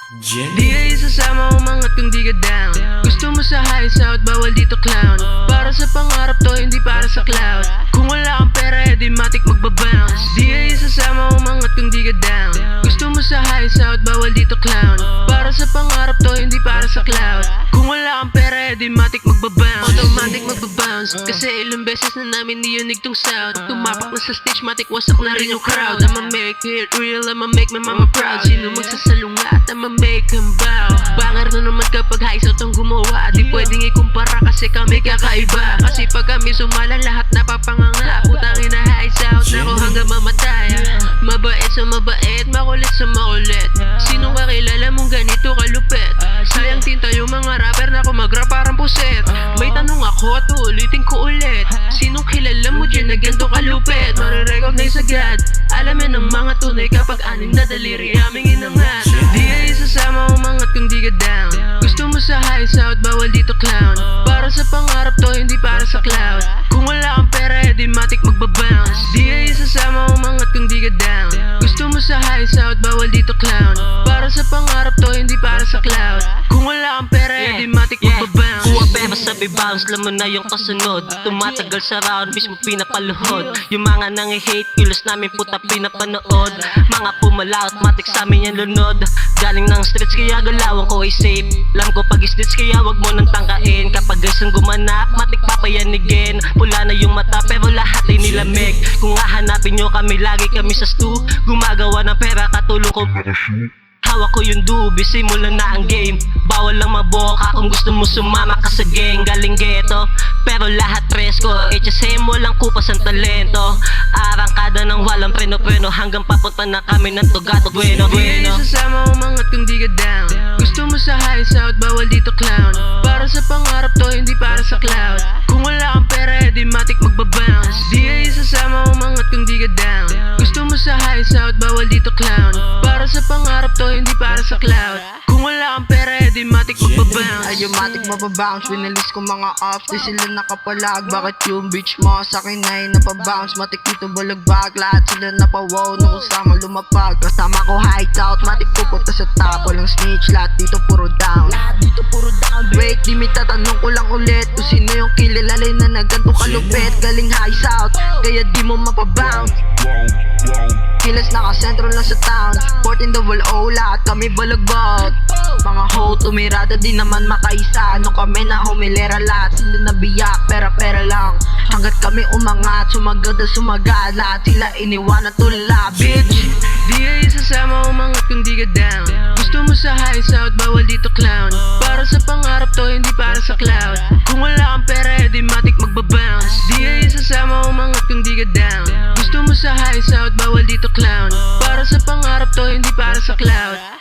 Di ka isasama umangat kung di ka down. Gusto mo sa high south, bawal dito clown. Para sa pangarap to, hindi para sa cloud. Kung wala kang pera, edi matik magbabounce. Di ka isasama umangat kung di ka down. Gusto mo sa high south, bawal dito clown. Para sa pangarap to, hindi para sa cloud. Kung wala kang pera, edi matik magbabounce. Automatic magbabounce, kasi ilang beses na namin niyunig tong sound. Tumapak na sa stage, matik wasak na rin yung crowd. I'ma make it real, I'ma make my mama proud. Sino magsasalungat, I'ma make him bow. Banger na naman kapag high south ang gumawa. Di pwedeng ikumpara kasi kami kakaiba. Kasi pag kami sumala, lahat napapanganga. Putang ina high south, nako hanggang mamatay. Mabait sa mabait, makulit sa makulit. Sino kakilala mong ganito kalupit? Sayang tinta yung mga rapper na kumagra parang puset. May tanong ako at ulitin ko ulit. Sinong kilala mo dyan na ganito kalupit? Marirecognize agad, alamin ng mga tunay kapag anim na daliri aming inangat. Di ka isasama umangat kung di ka down. Gusto mo sa high south, bawal dito clown. Para sa pangarap to, hindi para sa cloud. Kung wala kang pera, edi matik magbabounce. Di ka isasama umangat kung di ka down. Gusto mo sa high south, bawal dito clown. Para sa pangarap to, hindi para sa cloud. Kung wala kang pera, edi matik magbabounce. Kuha pera sabi bounce, laman na yung kasunod. Tumatagal sa round, mismo pinapaluhod. Yung mga nangi-hate, kilos namin puta pinapanood. Mga pumalaot, matik sa amin yan lunod. Galing ng streets kaya galawan ko ay safe. Alam ko pag streets kaya wag mo nang tangkain. Kapag guys ang gumanap, matik papayanigin. Pula na yung mata pero lahat ay nilamig. Kung hahanapin nyo kami, lagi kami sa stu. Gumagawa ng pera, katulong ko. Hawak ko yung dubi, simulan na ang game. Bawal lang maboka kung gusto mo sumama ka sa gang. Galing ghetto, pero lahat presko. HSM walang kupas ang talento. Arangkada ng walang preno-preno. Hanggang papunta na kami ng Tugato Bueno. Di ka isasama umangat kung di ka down. Gusto mo sa high south, bawal dito clown. Para sa pangarap to, hindi para sa cloud. Kung wala kang pera, edi matik magbabounce. Di ka isasama umangat kung di ka down. Gusto mo sa high south, bawal dito clown. Para sa pangarap to, hindi para sa cloud. Kung wala kang pera, edi matik magbabounce. Ay yung matik mababounce, winalis ko mga offs. Di sila nakapalag, bakit yung bitch mo sa akin ay napabounce? Matik dito balagbag, lahat sila napawaw. Nung kasama lumapag, kasama ko high out. Matik pupunta sa top, walang snitch. Lahat dito puro down. Wait, di may tatanong ko lang ulit kung sino yung kilalay na naganto kalupit. Galing high south, kaya di mo mapabounce. Kilas nakasentro lang sa town, 14 double O, lahat kami balagbag. Mga hoe, tumirada di naman makaisa. Ano kami na humilera lahat, sila nabiyak, pera-pera lang. Hanggat kami umangat, sumagad na sumagad. Lahat sila iniwan na tulala, bitch. Di ka isasama umangat kung di ka down. Gusto mo sa high south, bawal dito clown. Para sa pangarap to, hindi para sa cloud. Kung wala kang pera, edi matik magbabounce. Di ka isasama umangat kung di ka down. Gusto mo sa high south, bawal dito clown. Para sa pangarap to, hindi para sa cloud.